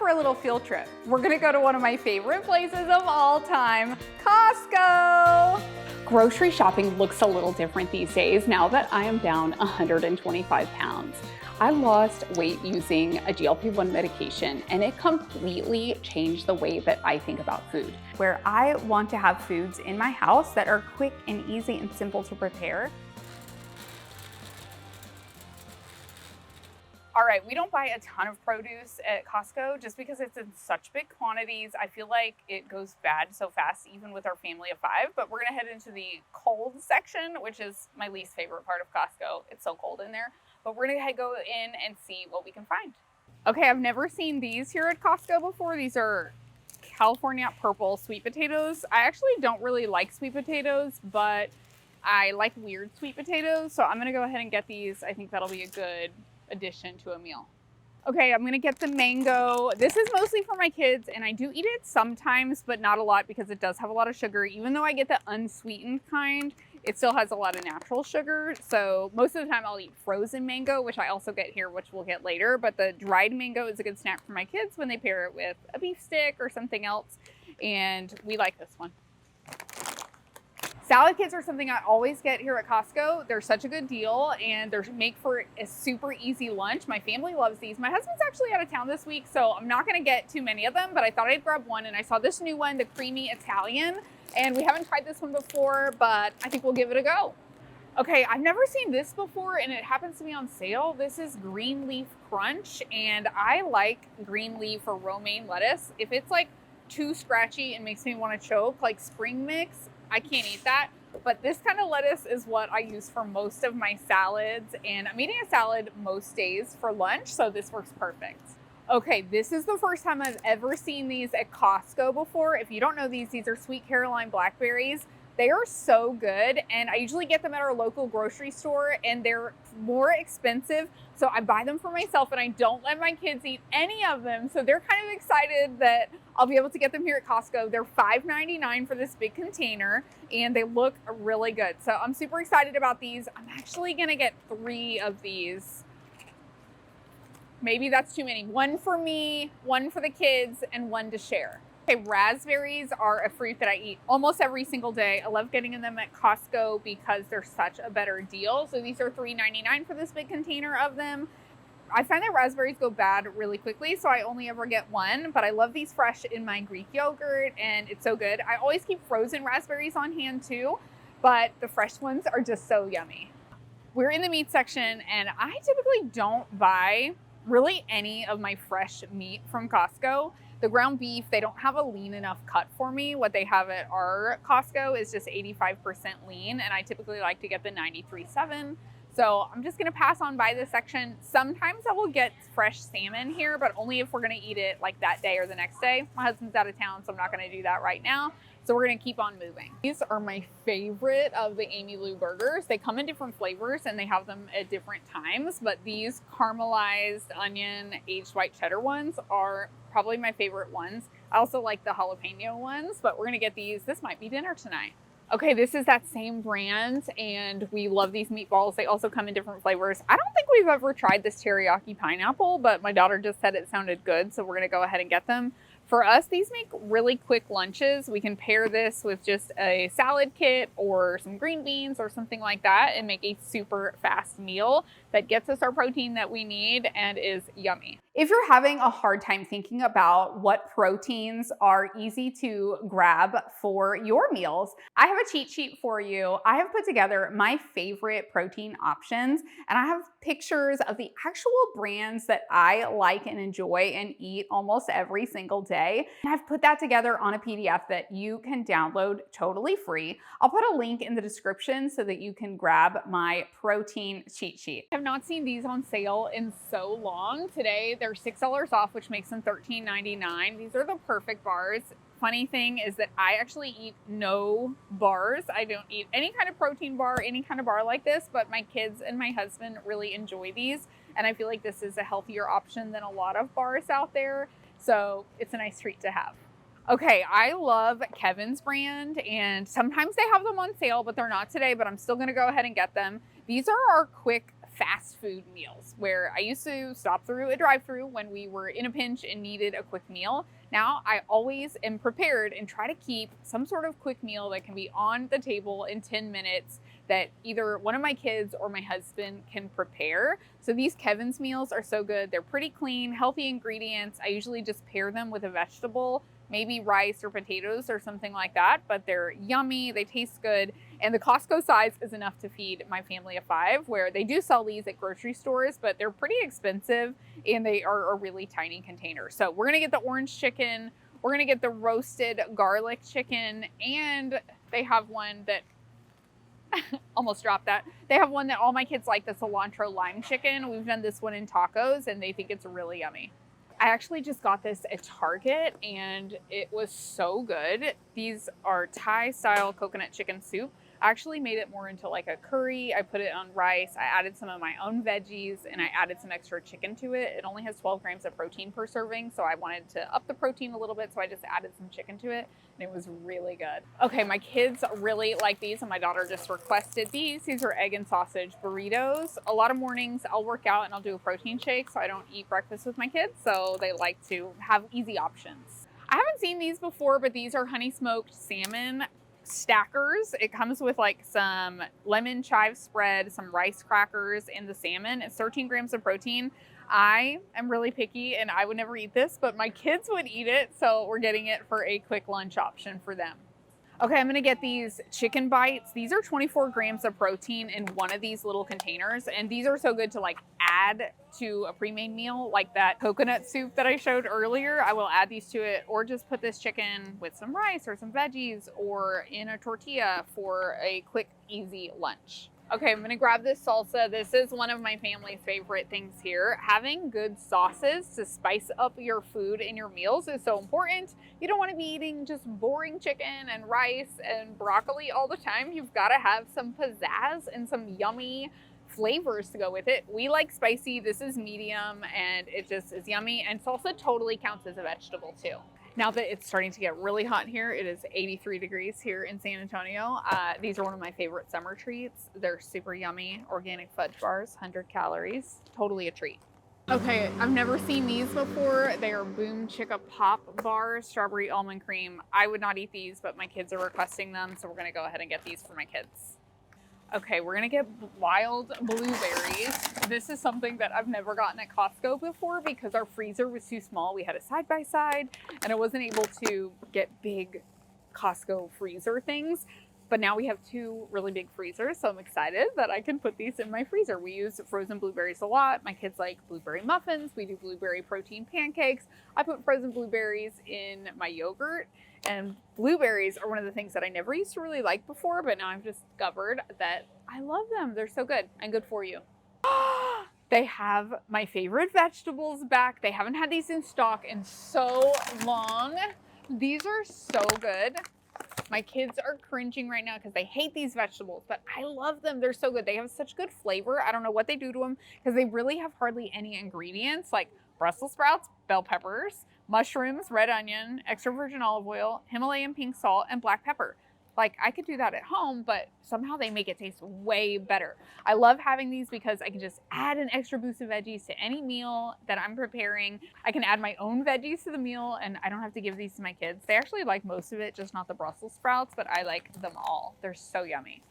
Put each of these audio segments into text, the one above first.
for a little field trip. We're gonna go to one of my favorite places of all time, Costco. Grocery shopping looks a little different these days now that I am down 125 pounds. I lost weight using a GLP-1 medication, and it completely changed the way that I think about food. Where I want to have foods in my house that are quick and easy and simple to prepare. All right, we don't buy a ton of produce at Costco just because it's in such big quantities. I feel like it goes bad so fast, even with our family of 5, but we're gonna head into the cold section, which is my least favorite part of Costco. It's so cold in there, but we're gonna go in and see what we can find. Okay, I've never seen these here at Costco before. These are California purple sweet potatoes. I actually don't really like sweet potatoes, but I like weird sweet potatoes, so I'm gonna go ahead and get these. I think that'll be a good addition to a meal. Okay, I'm gonna get the mango. This is mostly for my kids, and I do eat it sometimes, but not a lot because it does have a lot of sugar. Even though I get the unsweetened kind, it still has a lot of natural sugar. So most of the time I'll eat frozen mango, which I also get here, which we'll get later. But the dried mango is a good snack for my kids when they pair it with a beef stick or something else. And we like this one. Salad kits are something I always get here at Costco. They're such a good deal, and they're made for a super easy lunch. My family loves these. My husband's actually out of town this week, so I'm not gonna get too many of them, but I thought I'd grab one, and I saw this new one, the creamy Italian, and we haven't tried this one before, but I think we'll give it a go. Okay, I've never seen this before, and it happens to be on sale. This is green leaf crunch, and I like green leaf or romaine lettuce. If it's like too scratchy and makes me wanna choke, like spring mix, I can't eat that, but this kind of lettuce is what I use for most of my salads, and I'm eating a salad most days for lunch, so this works perfect. Okay, this is the first time I've ever seen these at Costco before. If you don't know these are Sweet Caroline blackberries. They are so good, and I usually get them at our local grocery store, and they're more expensive, so I buy them for myself, and I don't let my kids eat any of them, so they're kind of excited that I'll be able to get them here at Costco. They're $5.99 for this big container, and they look really good, so I'm super excited about these. I'm actually gonna get 3 of these. Maybe that's too many. 1 for me, 1 for the kids, and 1 to share. Okay, raspberries are a fruit that I eat almost every single day. I love getting them at Costco because they're such a better deal. So these are $3.99 for this big container of them. I find that raspberries go bad really quickly, so I only ever get 1, but I love these fresh in my Greek yogurt, and it's so good. I always keep frozen raspberries on hand too, but the fresh ones are just so yummy. We're in the meat section, and I typically don't buy really any of my fresh meat from Costco. The ground beef, they don't have a lean enough cut for me. What they have at our Costco is just 85% lean, and I typically like to get the 93.7. So I'm just gonna pass on by this section. Sometimes I will get fresh salmon here, but only if we're gonna eat it like that day or the next day. My husband's out of town, so I'm not gonna do that right now. So we're gonna keep on moving. These are my favorite of the Amy Lou burgers. They come in different flavors and they have them at different times, but these caramelized onion aged white cheddar ones are probably my favorite ones. I also like the jalapeno ones, but we're gonna get these. This might be dinner tonight. Okay, this is that same brand, and we love these meatballs. They also come in different flavors. I don't think we've ever tried this teriyaki pineapple, but my daughter just said it sounded good, so we're gonna go ahead and get them. For us, these make really quick lunches. We can pair this with just a salad kit or some green beans or something like that and make a super fast meal that gets us our protein that we need and is yummy. If you're having a hard time thinking about what proteins are easy to grab for your meals, I have a cheat sheet for you. I have put together my favorite protein options, and I have pictures of the actual brands that I like and enjoy and eat almost every single day. And I've put that together on a PDF that you can download totally free. I'll put a link in the description so that you can grab my protein cheat sheet. I have not seen these on sale in so long. Today, they're $6 off, which makes them $13.99. These are the perfect bars. Funny thing is that I actually eat no bars. I don't eat any kind of protein bar, any kind of bar like this, but my kids and my husband really enjoy these. And I feel like this is a healthier option than a lot of bars out there. So it's a nice treat to have. Okay, I love Kevin's brand, and sometimes they have them on sale, but they're not today, but I'm still gonna go ahead and get them. These are our quick fast food meals, where I used to stop through a drive-through when we were in a pinch and needed a quick meal. Now I always am prepared and try to keep some sort of quick meal that can be on the table in 10 minutes that either one of my kids or my husband can prepare. So these Kevin's meals are so good. They're pretty clean, healthy ingredients. I usually just pair them with a vegetable, maybe rice or potatoes or something like that, but they're yummy, they taste good, and the Costco size is enough to feed my family of 5, where they do sell these at grocery stores, but they're pretty expensive and they are a really tiny container. So we're gonna get the orange chicken, we're gonna get the roasted garlic chicken, and they have one that almost dropped that. They have one that all my kids like, the cilantro lime chicken. We've done this one in tacos and they think it's really yummy. I actually just got this at Target and it was so good. These are Thai style coconut chicken soup. I actually made it more into like a curry. I put it on rice. I added some of my own veggies and I added some extra chicken to it. It only has 12 grams of protein per serving, so I wanted to up the protein a little bit, so I just added some chicken to it and it was really good. Okay, my kids really like these and my daughter just requested these. These are egg and sausage burritos. A lot of mornings I'll work out and I'll do a protein shake, so I don't eat breakfast with my kids, so they like to have easy options. I haven't seen these before, but these are honey smoked salmon stackers. It comes with like some lemon chive spread, some rice crackers, and the salmon. It's 13 grams of protein. I am really picky and I would never eat this, but my kids would eat it, so we're getting it for a quick lunch option for them. Okay, I'm gonna get these chicken bites. These are 24 grams of protein in one of these little containers, and these are so good to like add to a pre-made meal, like that coconut soup that I showed earlier. I will add these to it, or just put this chicken with some rice or some veggies or in a tortilla for a quick, easy lunch. Okay, I'm gonna grab this salsa. This is one of my family's favorite things here. Having good sauces to spice up your food and your meals is so important. You don't wanna be eating just boring chicken and rice and broccoli all the time. You've gotta have some pizzazz and some yummy flavors to go with it. We like spicy, this is medium, and it just is yummy. And salsa totally counts as a vegetable too. Now that it's starting to get really hot here, it is 83 degrees here in San Antonio. These are one of my favorite summer treats. They're super yummy, organic fudge bars, 100 calories, totally a treat. Okay, I've never seen these before. They are Boom Chicka Pop bars, strawberry almond cream. I would not eat these, but my kids are requesting them, so we're gonna go ahead and get these for my kids. Okay, we're gonna get wild blueberries. This is something that I've never gotten at Costco before because our freezer was too small. We had a side-by-side and I wasn't able to get big Costco freezer things. But now we have 2 really big freezers, so I'm excited that I can put these in my freezer. We use frozen blueberries a lot. My kids like blueberry muffins. We do blueberry protein pancakes. I put frozen blueberries in my yogurt. And blueberries are one of the things that I never used to really like before, but now I've discovered that I love them. They're so good and good for you. They have my favorite vegetables back. They haven't had these in stock in so long. These are so good. My kids are cringing right now because they hate these vegetables, but I love them. They're so good. They have such good flavor. I don't know what they do to them because they really have hardly any ingredients, like Brussels sprouts, bell peppers, mushrooms, red onion, extra virgin olive oil, Himalayan pink salt, and black pepper. Like, I could do that at home, but somehow they make it taste way better. I love having these because I can just add an extra boost of veggies to any meal that I'm preparing. I can add my own veggies to the meal and I don't have to give these to my kids. They actually like most of it, just not the Brussels sprouts, but I like them all. They're so yummy.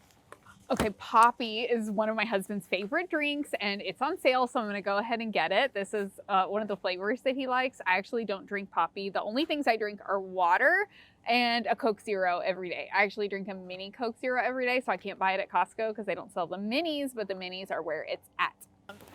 Okay, Poppy is one of my husband's favorite drinks and it's on sale, so I'm gonna go ahead and get it. This is one of the flavors that he likes. I actually don't drink Poppy. The only things I drink are water and a Coke Zero every day. I actually drink a mini Coke Zero every day, so I can't buy it at Costco because they don't sell the minis, but the minis are where it's at.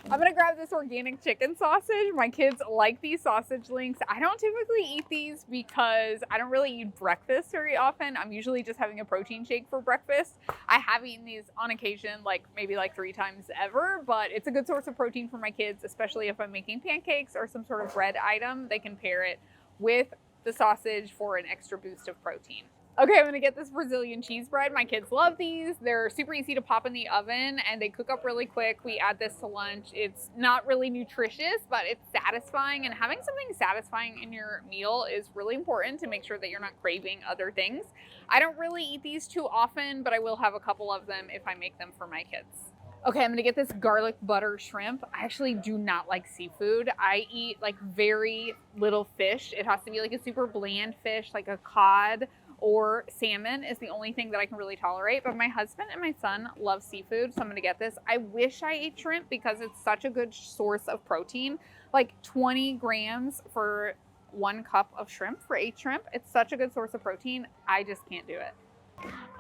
I'm gonna grab this organic chicken sausage. My kids like these sausage links. I don't typically eat these because I don't really eat breakfast very often. I'm usually just having a protein shake for breakfast. I have eaten these on occasion, maybe 3 times ever, but it's a good source of protein for my kids, especially if I'm making pancakes or some sort of bread item. They can pair it with the sausage for an extra boost of protein. Okay, I'm gonna get this Brazilian cheese bread. My kids love these. They're super easy to pop in the oven and they cook up really quick. We add this to lunch. It's not really nutritious, but it's satisfying, and having something satisfying in your meal is really important to make sure that you're not craving other things. I don't really eat these too often, but I will have a couple of them if I make them for my kids. Okay, I'm gonna get this garlic butter shrimp. I actually do not like seafood. I eat like very little fish. It has to be like a super bland fish, like a cod or salmon is the only thing that I can really tolerate. But my husband and my son love seafood, so I'm gonna get this. I wish I ate shrimp because it's such a good source of protein. Like 20 grams for 1 cup of shrimp for 8 shrimp. It's such a good source of protein. I just can't do it.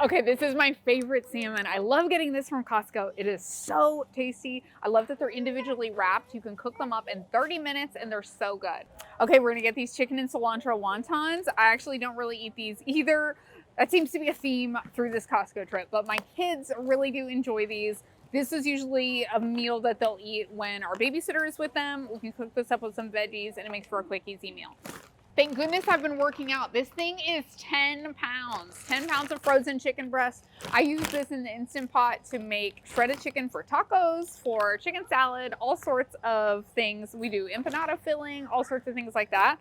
Okay, this is my favorite salmon. I love getting this from Costco. It is so tasty. I love that they're individually wrapped. You can cook them up in 30 minutes and they're so good. Okay, we're gonna get these chicken and cilantro wontons. I actually don't really eat these either. That seems to be a theme through this Costco trip, but my kids really do enjoy these. This is usually a meal that they'll eat when our babysitter is with them. We can cook this up with some veggies and it makes for a quick, easy meal. Thank goodness I've been working out. This thing is 10 pounds, 10 pounds of frozen chicken breast. I use this in the Instant Pot to make shredded chicken for tacos, for chicken salad, all sorts of things. We do empanada filling, all sorts of things like that.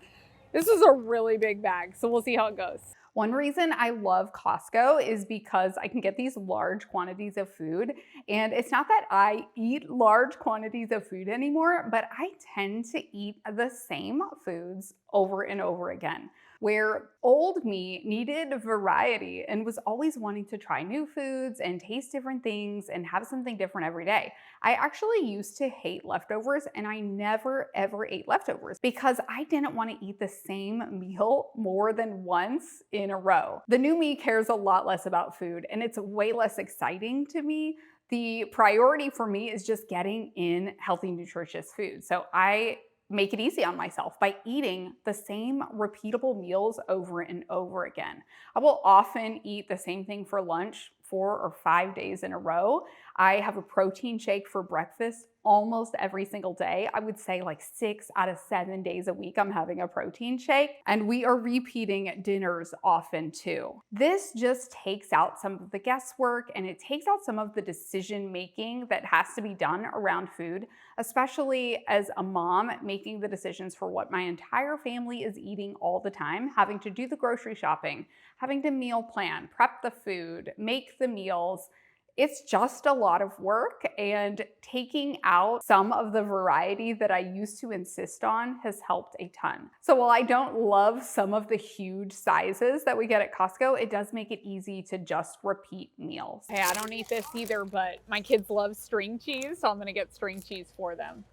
This is a really big bag, so we'll see how it goes. One reason I love Costco is because I can get these large quantities of food. And it's not that I eat large quantities of food anymore, but I tend to eat the same foods over and over again. Where old me needed variety and was always wanting to try new foods and taste different things and have something different every day. I actually used to hate leftovers and I never ever ate leftovers because I didn't want to eat the same meal more than once in a row. The new me cares a lot less about food and it's way less exciting to me. The priority for me is just getting in healthy, nutritious food. So I make it easy on myself by eating the same repeatable meals over and over again. I will often eat the same thing for lunch 4 or 5 days in a row. I have a protein shake for breakfast almost every single day. I would say like 6 out of 7 days a week I'm having a protein shake, and we are repeating dinners often too. This just takes out some of the guesswork and it takes out some of the decision making that has to be done around food, especially as a mom making the decisions for what my entire family is eating all the time, having to do the grocery shopping, having to meal plan, prep the food, make the meals. It's just a lot of work, and taking out some of the variety that I used to insist on has helped a ton. So while I don't love some of the huge sizes that we get at Costco, it does make it easy to just repeat meals. Hey, I don't eat this either, but my kids love string cheese, so I'm gonna get string cheese for them.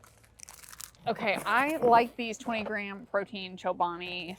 Okay, I like these 20-gram protein Chobani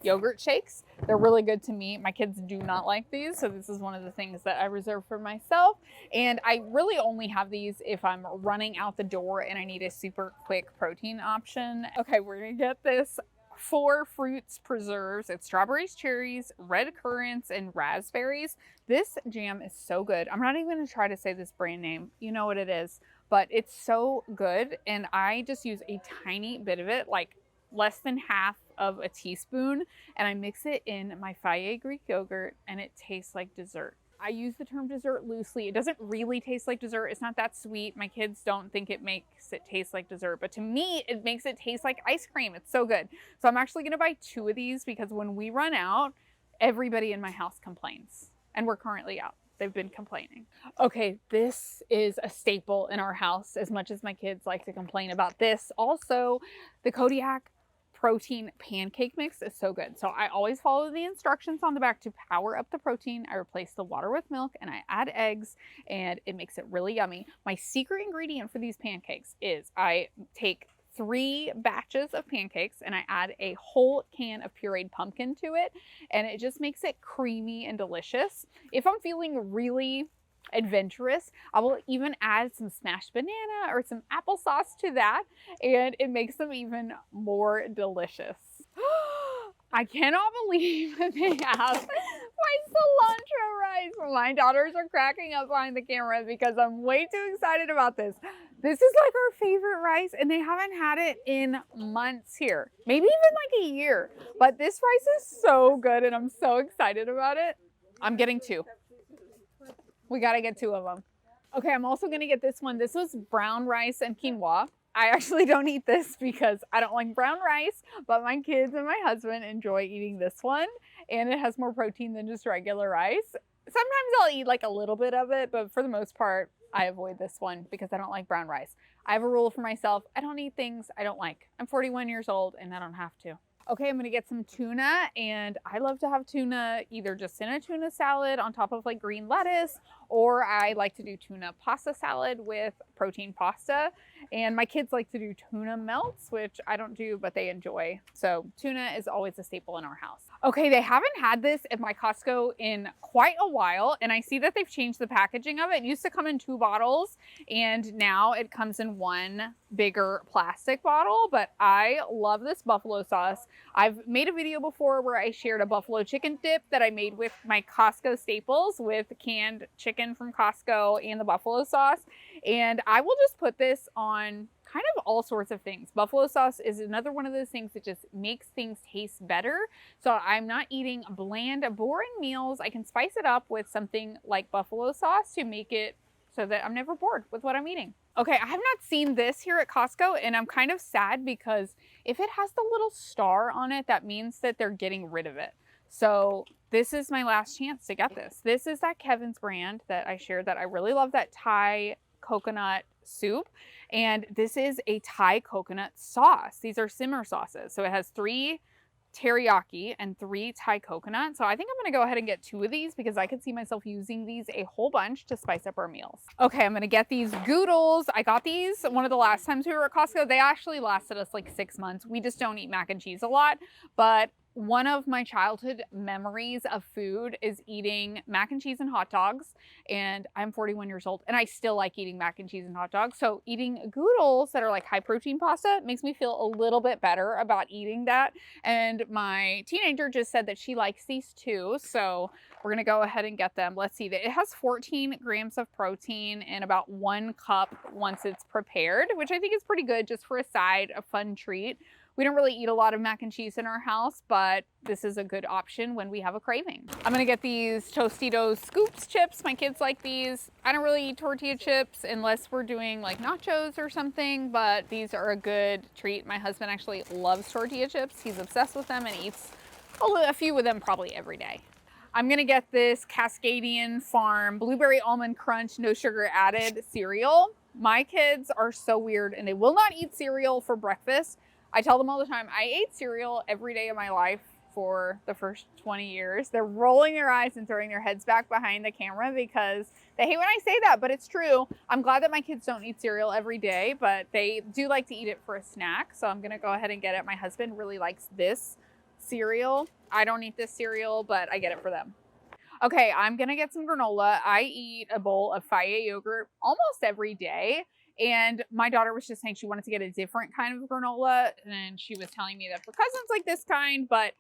yogurt shakes. They're really good to me. My kids do not like these, so this is one of the things that I reserve for myself. And I really only have these if I'm running out the door and I need a super quick protein option. Okay, we're gonna get this 4 fruits preserves. It's strawberries, cherries, red currants, and raspberries. This jam is so good. I'm not even gonna try to say this brand name. You know what it is, but it's so good. And I just use a tiny bit of it, like less than half of a teaspoon, and I mix it in my Fage Greek yogurt and it tastes like dessert. I use the term dessert loosely. It doesn't really taste like dessert. It's not that sweet. My kids don't think it makes it taste like dessert, but to me, it makes it taste like ice cream. It's so good. So I'm actually gonna buy 2 of these because when we run out, everybody in my house complains, and we're currently out. They've been complaining. Okay, this is a staple in our house as much as my kids like to complain about this. Also, the Kodiak protein pancake mix is so good. So I always follow the instructions on the back to power up the protein. I replace the water with milk and I add eggs, and it makes it really yummy. My secret ingredient for these pancakes is I take 3 batches of pancakes and I add a whole can of pureed pumpkin to it, and it just makes it creamy and delicious. If I'm feeling really adventurous, I will even add some smashed banana or some applesauce to that, and it makes them even more delicious. I cannot believe that they have my cilantro rice. My daughters are cracking up behind the camera because I'm way too excited about this. This is like our favorite rice, and they haven't had it in months here, maybe even like a year. But this rice is so good, and I'm so excited about it. I'm getting 2. We gotta get 2 of them. Okay, I'm also gonna get this one. This was brown rice and quinoa. I actually don't eat this because I don't like brown rice, but my kids and my husband enjoy eating this one, and it has more protein than just regular rice. Sometimes I'll eat like a little bit of it, but for the most part, I avoid this one because I don't like brown rice. I have a rule for myself. I don't eat things I don't like. I'm 41 years old and I don't have to. Okay, I'm gonna get some tuna, and I love to have tuna either just in a tuna salad on top of like green lettuce, or I like to do tuna pasta salad with protein pasta. And my kids like to do tuna melts, which I don't do, but they enjoy. So tuna is always a staple in our house. Okay, they haven't had this at my Costco in quite a while, and I see that they've changed the packaging of it. It used to come in 2 bottles, and now it comes in 1 bigger plastic bottle, but I love this buffalo sauce. I've made a video before where I shared a buffalo chicken dip that I made with my Costco staples with canned chicken from Costco and the buffalo sauce. And I will just put this on kind of all sorts of things. Buffalo sauce is another one of those things that just makes things taste better. So I'm not eating bland, boring meals. I can spice it up with something like buffalo sauce to make it so that I'm never bored with what I'm eating. Okay, I have not seen this here at Costco, and I'm kind of sad because if it has the little star on it, that means that they're getting rid of it. So this is my last chance to get this. This is that Kevin's brand that I shared that I really love, that Thai coconut soup. And this is a Thai coconut sauce. These are simmer sauces. So it has 3 teriyaki and 3 Thai coconut. So I think I'm gonna go ahead and get 2 of these because I could see myself using these a whole bunch to spice up our meals. Okay, I'm gonna get these goodles. I got these one of the last times we were at Costco. They actually lasted us like 6 months. We just don't eat mac and cheese a lot, but one of my childhood memories of food is eating mac and cheese and hot dogs. And I'm 41 years old and I still like eating mac and cheese and hot dogs. So eating goodles that are like high protein pasta makes me feel a little bit better about eating that. And my teenager just said that she likes these too. So we're gonna go ahead and get them. Let's see, that it has 14 grams of protein and about 1 cup once it's prepared, which I think is pretty good just for a side, a fun treat. We don't really eat a lot of mac and cheese in our house, but this is a good option when we have a craving. I'm gonna get these Tostitos Scoops chips. My kids like these. I don't really eat tortilla chips unless we're doing like nachos or something, but these are a good treat. My husband actually loves tortilla chips. He's obsessed with them and eats a few of them probably every day. I'm gonna get this Cascadian Farm Blueberry Almond Crunch, no sugar added cereal. My kids are so weird and they will not eat cereal for breakfast. I tell them all the time, I ate cereal every day of my life for the first 20 years. They're rolling their eyes and throwing their heads back behind the camera because they hate when I say that, but it's true. I'm glad that my kids don't eat cereal every day, but they do like to eat it for a snack. So I'm gonna go ahead and get it. My husband really likes this cereal. I don't eat this cereal, but I get it for them. Okay, I'm gonna get some granola. I eat a bowl of Fage yogurt almost every day. And my daughter was just saying she wanted to get a different kind of granola. And she was telling me that for cousins like this kind, but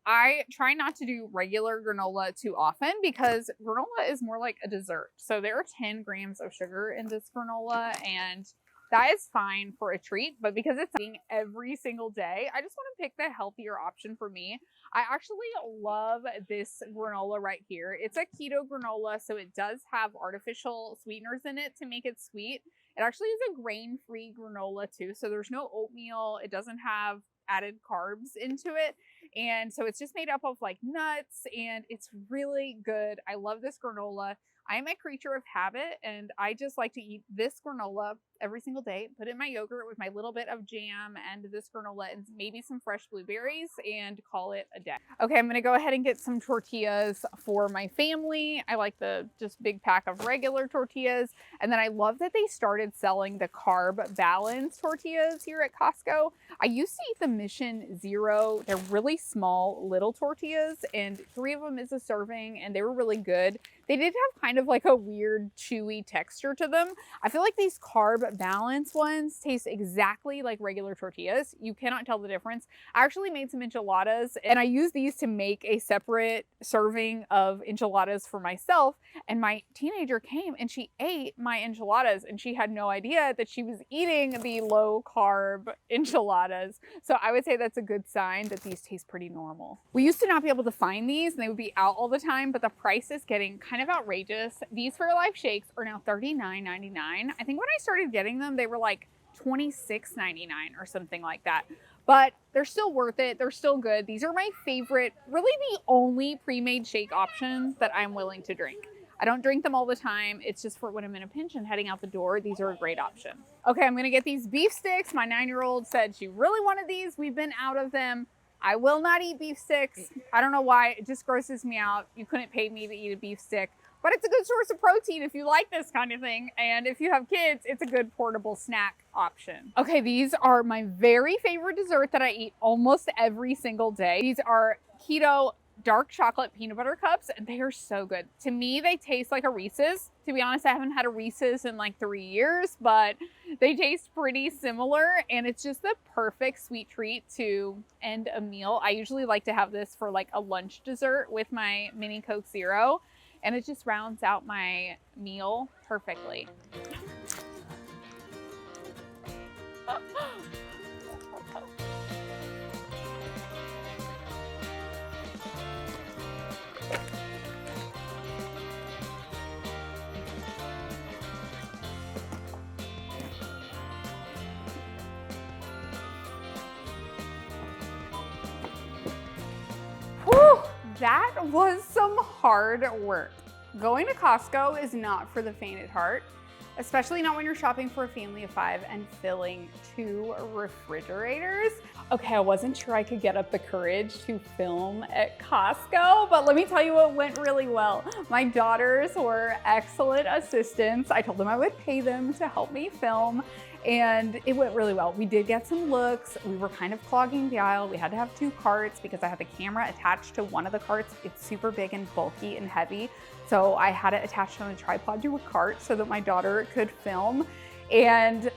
I try not to do regular granola too often because granola is more like a dessert. So there are 10 grams of sugar in this granola and that is fine for a treat, but because it's eating every single day, I just want to pick the healthier option for me. I actually love this granola right here. It's a keto granola, so it does have artificial sweeteners in it to make it sweet. It actually is a grain-free granola too, so there's no oatmeal. It doesn't have added carbs into it. And so it's just made up of like nuts and it's really good. I love this granola. I am a creature of habit and I just like to eat this granola every single day, put it in my yogurt with my little bit of jam and this granola and maybe some fresh blueberries and call it a day. Okay, I'm gonna go ahead and get some tortillas for my family. I like the just big pack of regular tortillas. And then I love that they started selling the carb balance tortillas here at Costco. I used to eat the Mission Zero. They're really small little tortillas and 3 of them is a serving and they were really good. They did have kind of like a weird chewy texture to them. I feel like these carb balance ones taste exactly like regular tortillas. You cannot tell the difference. I actually made some enchiladas and I used these to make a separate serving of enchiladas for myself. And my teenager came and she ate my enchiladas and she had no idea that she was eating the low carb enchiladas. So I would say that's a good sign that these taste pretty normal. We used to not be able to find these and they would be out all the time, but the price is getting kind of outrageous. These Fairlife shakes are now $39.99. I think when I started getting them, they were like $26.99 or something like that. But they're still worth it. They're still good. These are my favorite, really the only pre-made shake options that I'm willing to drink. I don't drink them all the time. It's just for when I'm in a pinch and heading out the door. These are a great option. Okay, I'm gonna get these beef sticks. My 9-year-old said she really wanted these. We've been out of them. I will not eat beef sticks. I don't know why, it just grosses me out. You couldn't pay me to eat a beef stick, but it's a good source of protein if you like this kind of thing. And if you have kids, it's a good portable snack option. Okay, these are my very favorite dessert that I eat almost every single day. These are keto dark chocolate peanut butter cups, and they are so good. To me, they taste like a Reese's. To be honest, I haven't had a Reese's in like 3 years, but they taste pretty similar, and it's just the perfect sweet treat to end a meal. I usually like to have this for like a lunch dessert with my mini Coke Zero, and it just rounds out my meal perfectly. Whew, that was some hard work. Going to Costco is not for the faint at heart, especially not when you're shopping for a family of 5 and filling 2 refrigerators. Okay, I wasn't sure I could get up the courage to film at Costco, but let me tell you what went really well. My daughters were excellent assistants. I told them I would pay them to help me film, and it went really well. We did get some looks. We were kind of clogging the aisle. We had to have 2 carts because I had the camera attached to one of the carts. It's super big and bulky and heavy. So I had it attached on a tripod to a cart so that my daughter could film. And,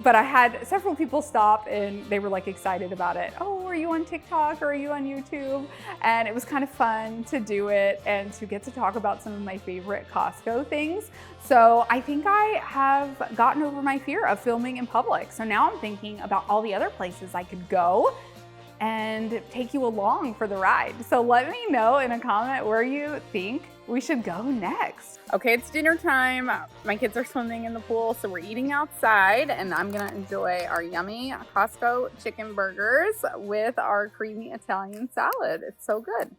but I had several people stop and they were like excited about it. Oh, are you on TikTok or are you on YouTube? And it was kind of fun to do it and to get to talk about some of my favorite Costco things. So I think I have gotten over my fear of filming in public. So now I'm thinking about all the other places I could go and take you along for the ride. So let me know in a comment where you think we should go next. Okay, it's dinner time. My kids are swimming in the pool, so we're eating outside, and I'm gonna enjoy our yummy Costco chicken burgers with our creamy Italian salad. It's so good.